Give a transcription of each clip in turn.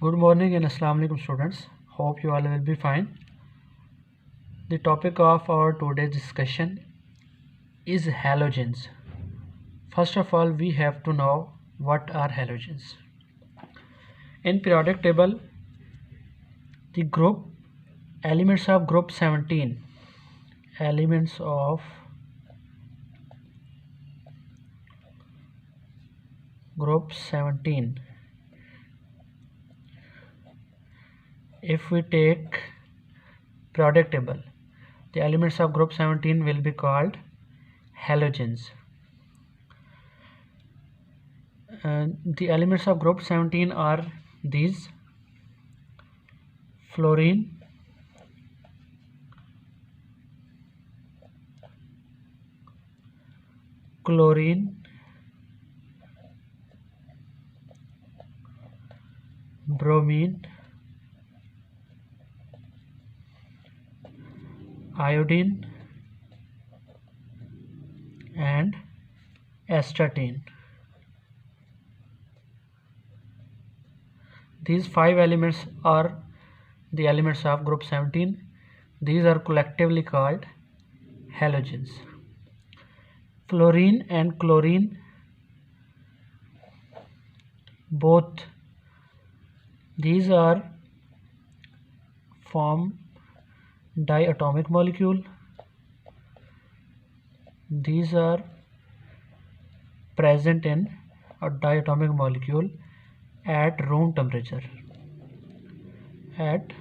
Good morning and Assalamu alaikum students. Hope you all will be fine. The topic of our today's discussion is halogens. First of all, we have to know what are halogens. In periodic table, the group elements of group 17, elements of group 17. If we take periodic table, the elements of group 17 will be called halogens. The elements of group 17 are these: fluorine, chlorine, bromine, iodine and astatine. These 5 elements are the elements of group 17. These are collectively called halogens. Fluorine and chlorine, both these are form diatomic molecule. These are present in a diatomic molecule at room temperature. At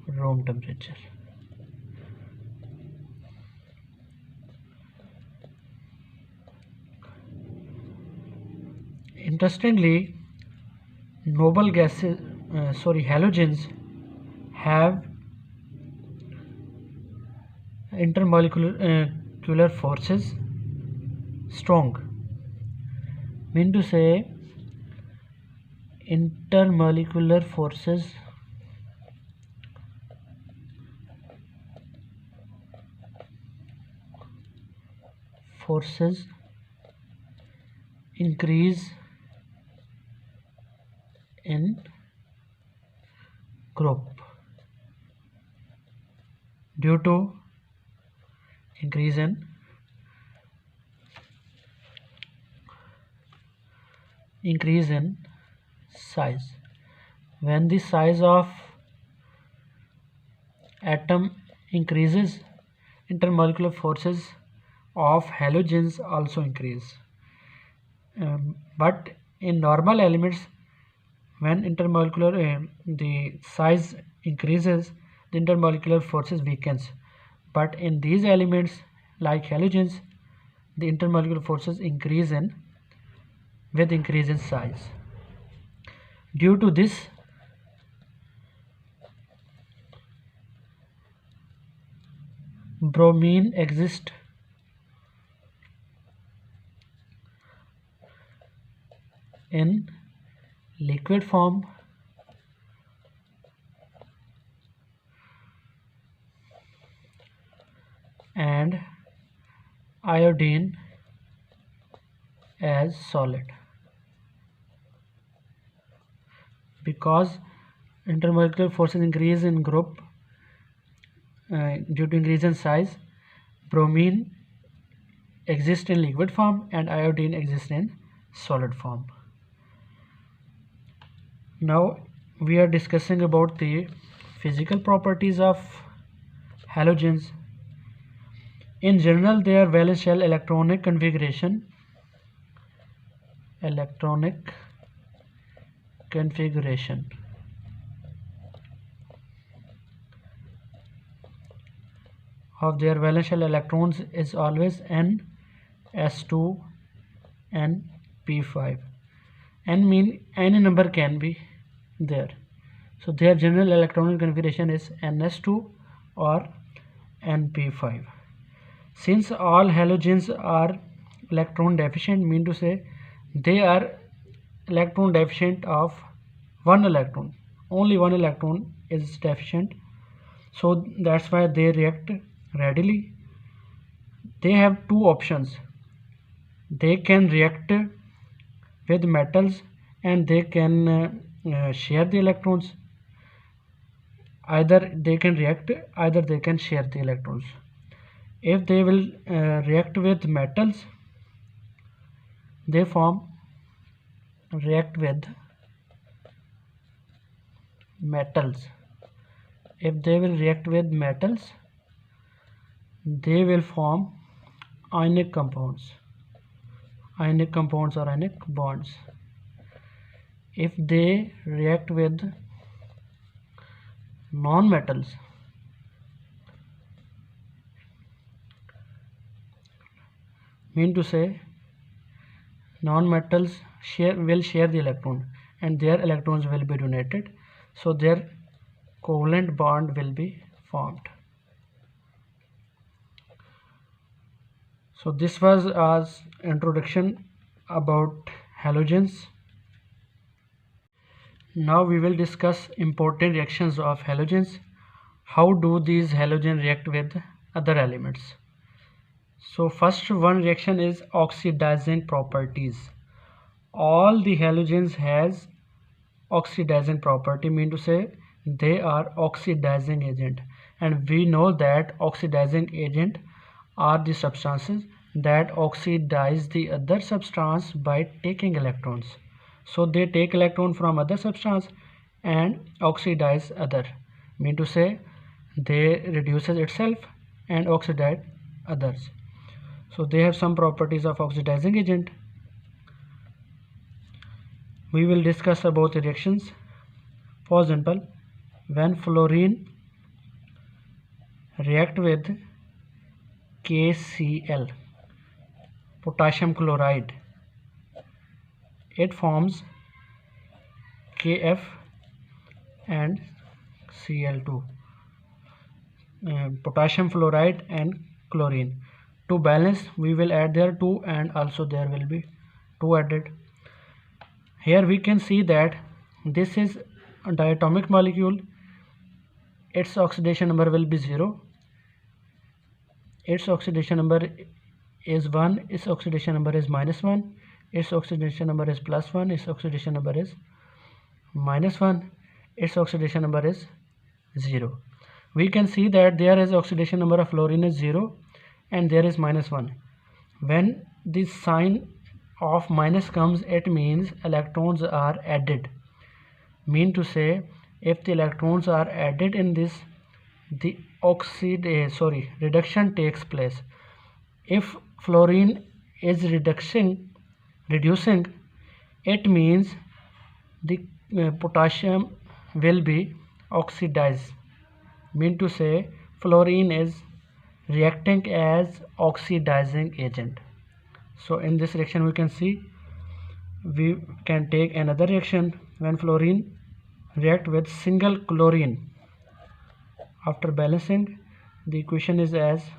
room temperature. Interestingly, noble gases, halogens have intermolecular forces strong. Mean to say, intermolecular forces increase in group due to increase in size. When the size of atom increases, intermolecular forces of halogens also increase. But in normal elements, when the size increases, the intermolecular forces weakens. But in these elements like halogens, the intermolecular forces increase with increase in size. Due to this, bromine exists in liquid form and iodine as solid. Because intermolecular forces increase in group due to increase in size, bromine exists in liquid form and iodine exists in solid form. Now we are discussing about the physical properties of halogens. In general, their valence shell electronic configuration of their valence shell electrons is always n(s2) and p5. N mean any number can be there. So their general electronic configuration is ns2 or np5. Since all halogens are electron deficient, mean to say they are electron deficient of one electron. Only one electron is deficient. So that's why they react readily. They have two options. They can react with metals and they can share the electrons. Either they can react, either they can share the electrons. If they will react with metals, they form react with metals. If they will react with metals, they will form ionic compounds. Ionic compounds or ionic bonds. If they react with non-metals, mean to say non-metals will share the electron and their electrons will be donated, so their covalent bond will be formed. So this was as introduction about halogens. Now we will discuss important reactions of halogens. How do these halogens react with other elements? So first one reaction is oxidizing properties. All the halogens has oxidizing property, mean to say they are oxidizing agent, and we know that oxidizing agent are the substances that oxidize the other substance by taking electrons. So they take electron from other substance and oxidize other, mean to say they reduces itself and oxidize others. So they have some properties of oxidizing agent. We will discuss about the reactions. For example, when fluorine react with KCl, potassium chloride, it forms Kf and Cl2, potassium fluoride and chlorine. To balance, we will add there 2 and also there will be 2 added. Here we can see that this is a diatomic molecule. Its oxidation number will be 0. Its oxidation number is 1. Its oxidation number is -1. Its oxidation number is +1. Its oxidation number is -1. Its oxidation number is 0. We can see that there is oxidation number of fluorine is 0 and there is -1. When this sign of minus comes, it means electrons are added. Mean to say, if the electrons are added in this, the reduction takes place. If fluorine is reducing, it means the potassium will be oxidized. Mean to say, fluorine is reacting as oxidizing agent. So in this reaction we can see, we can take another reaction when fluorine react with single chlorine. After balancing, the equation is as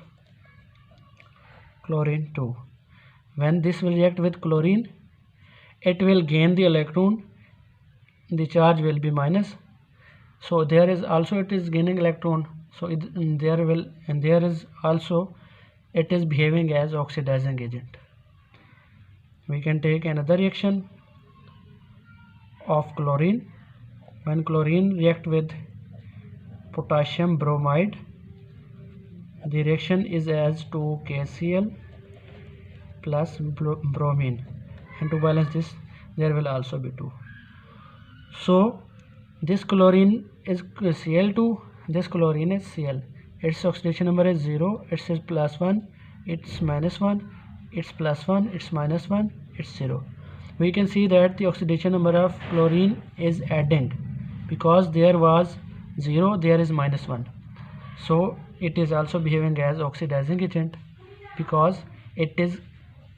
chlorine 2. When this will react with chlorine, it will gain the electron, the charge will be minus, so there is also it is gaining electron, so there is also it is behaving as oxidizing agent. We can take another reaction of chlorine. When chlorine react with potassium bromide, the reaction is as 2KCl plus bromine, and to balance this there will also be 2. So this chlorine is Cl2, this chlorine is Cl. Its oxidation number is 0, it is +1, it's -1, it's +1, it's -1, it's 0. We can see that the oxidation number of chlorine is adding, because there was 0, there is -1. So it is also behaving as oxidizing agent because it is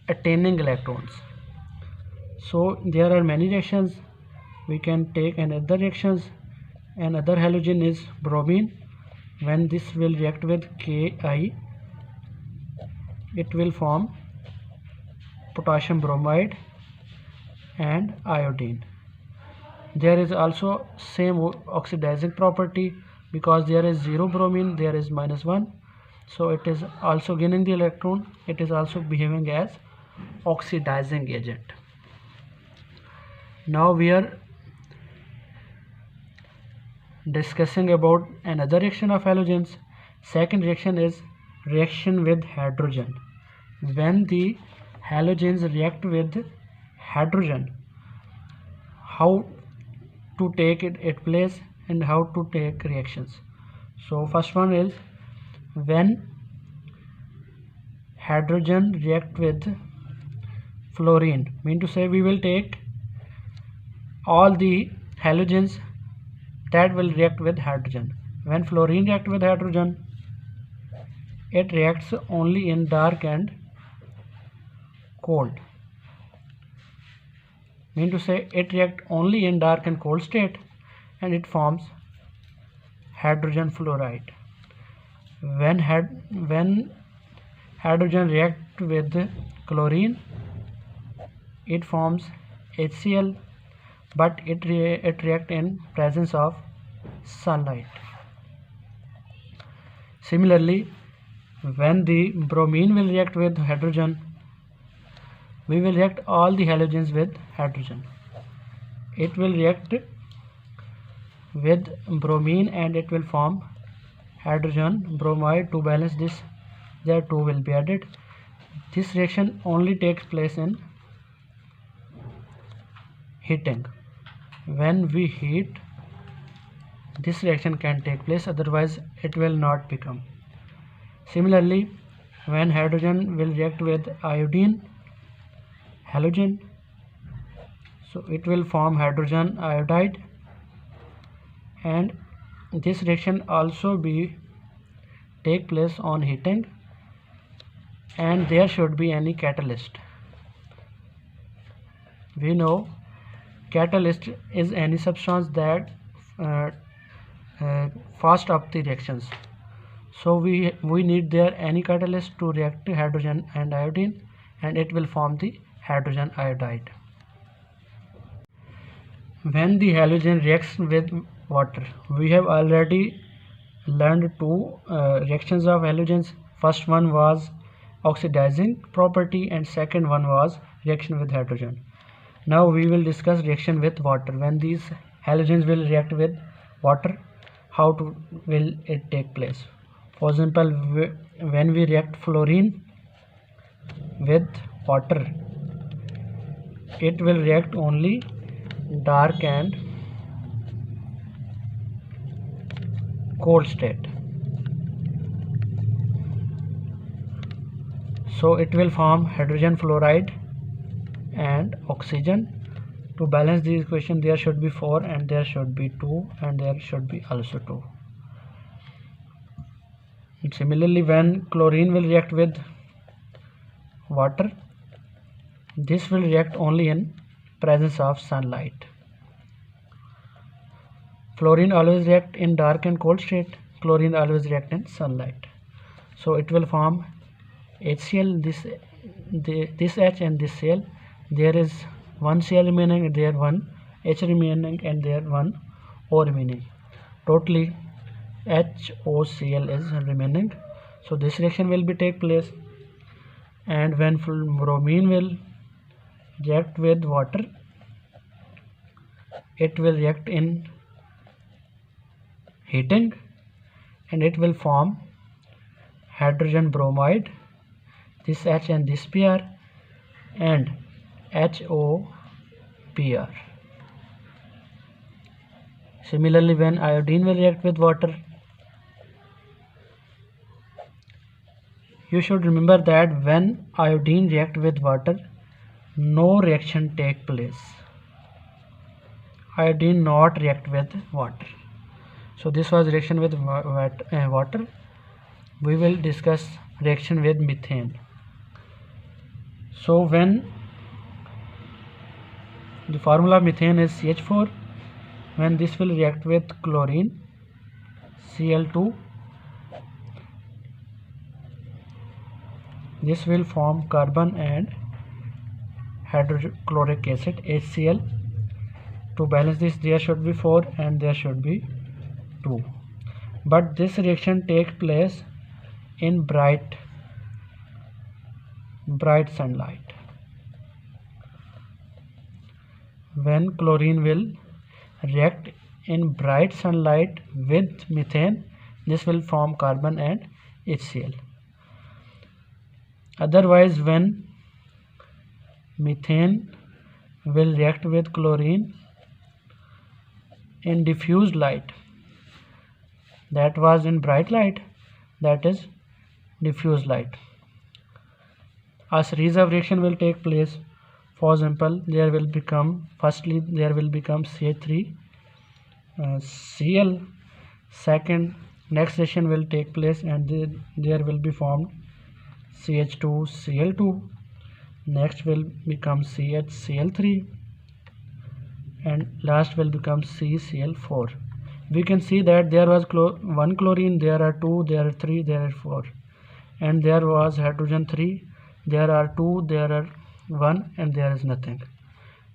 attaining electrons. So there are many reactions. We can take another reactions. Another halogen is bromine. When this will react with Ki, it will form potassium bromide and iodine. There is also same oxidizing property, because there is 0 bromine, there is -1, so it is also gaining the electron, it is also behaving as oxidizing agent. Now we are discussing about another reaction of halogens. Second reaction is reaction with hydrogen. When the halogens react with hydrogen, how to take it place and how to take reactions. So first one is when hydrogen react with fluorine, mean to say we will take all the halogens that will react with hydrogen. When fluorine react with hydrogen, it reacts only in dark and cold, mean to say it react only in dark and cold state, and it forms hydrogen fluoride. When hydrogen react with chlorine, it forms HCl, but it react in presence of sunlight. Similarly, when the bromine will react with hydrogen, we will react all the halogens with hydrogen. It will react with bromine and it will form hydrogen bromide. To balance this, there two will be added. This reaction only takes place in heating. When we heat, this reaction can take place, otherwise it will not become. Similarly, when hydrogen will react with iodine halogen, so it will form hydrogen iodide, and this reaction also take place on heating, and there should be any catalyst. We know catalyst is any substance that fast up the reactions. So we need there any catalyst to react hydrogen and iodine, and it will form the hydrogen iodide. When the halogen reacts with water, we have already learned two reactions of halogens. First one was oxidizing property and second one was reaction with hydrogen. Now we will discuss reaction with water. When these halogens will react with water, how will it take place? For example, when we react fluorine with water, it will react only dark and cold state. So it will form hydrogen fluoride and oxygen. To balance the equation, there should be 4 and there should be 2 and there should be also 2. And similarly, when chlorine will react with water, this will react only in presence of sunlight. Fluorine always react in dark and cold state. Chlorine always react in sunlight. So it will form HCl, this H and this Cl. There is one Cl remaining, there one H remaining, and there one O remaining. Totally HOCl is remaining. So this reaction will be take place. And when bromine will react with water, it will react in heating and it will form hydrogen bromide, this H and this Pr, and HOPr. Similarly, when iodine will react with water, you should remember that when iodine react with water, no reaction take place. Iodine not react with water. So this was reaction with water. We will discuss reaction with methane. So when the formula of methane is CH4, when this will react with chlorine, Cl2, this will form carbon and hydrochloric acid, HCl. To balance this, there should be 4 and there should be 2. But this reaction takes place in bright sunlight. When chlorine will react in bright sunlight with methane, this will form carbon and HCl. Otherwise, when methane will react with chlorine in diffused light, that was in bright light, that is diffuse light, a series of reaction will take place. For example, there will become CH3 Cl. Second, next reaction will take place and there will be formed CH2 Cl2. Next will become CHCl3 and last will become CCl4. We can see that there was one chlorine, there are 2, there are 3, there are 4, and there was hydrogen 3, there are 2, there are 1, and there is nothing.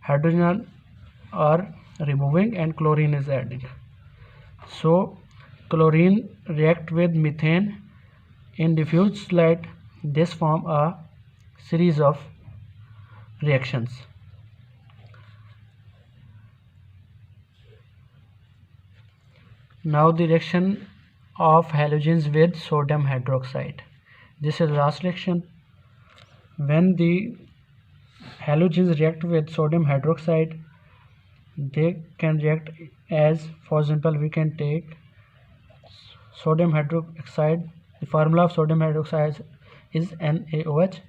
Hydrogen are removing and chlorine is adding. So chlorine react with methane in diffuse light. This form a series of reactions. Now the reaction of halogens with sodium hydroxide. This is the last reaction. When the halogens react with sodium hydroxide, they can react as, for example, we can take sodium hydroxide. The formula of sodium hydroxide is NaOH.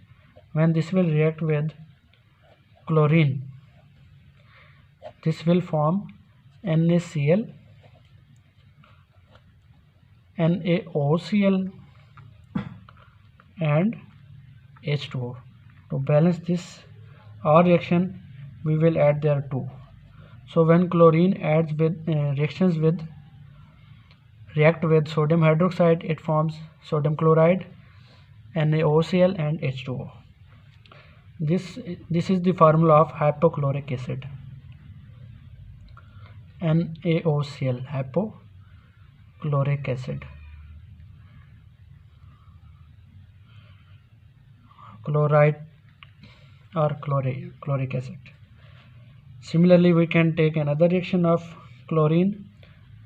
When this will react with chlorine, this will form NaCl, NaOCl and H2O. To balance this our reaction, we will add there 2. So when chlorine adds with react with sodium hydroxide, it forms sodium chloride, NaOCl and H2O. This is the formula of hypochlorite acid. NaOCl, hypochlorite acid. Chloride or chloric acid. Similarly, we can take another reaction of chlorine.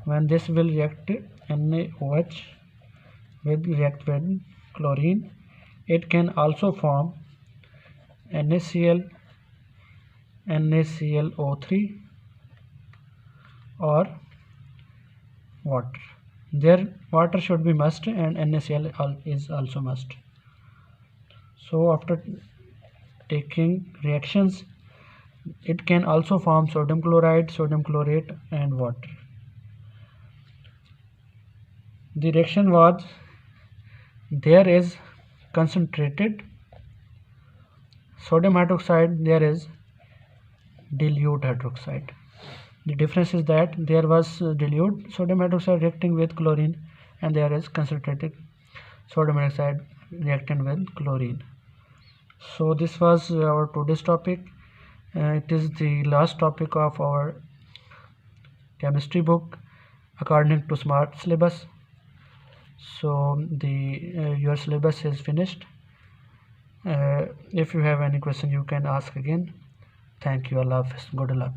When this will react NaOH with chlorine, it can also form NaCl, NaClO3 or water. There water should be must and NaCl is also must. So after taking reactions, it can also form sodium chloride, sodium chlorate and water. The reaction was there is concentrated sodium hydroxide, there is dilute hydroxide. The difference is that there was dilute sodium hydroxide reacting with chlorine and there is concentrated sodium hydroxide reacting with chlorine. So this was our today's topic. It is the last topic of our chemistry book according to SMART syllabus. So your syllabus is finished. If you have any question, you can ask again. Thank you. Allah Hafiz. Good luck.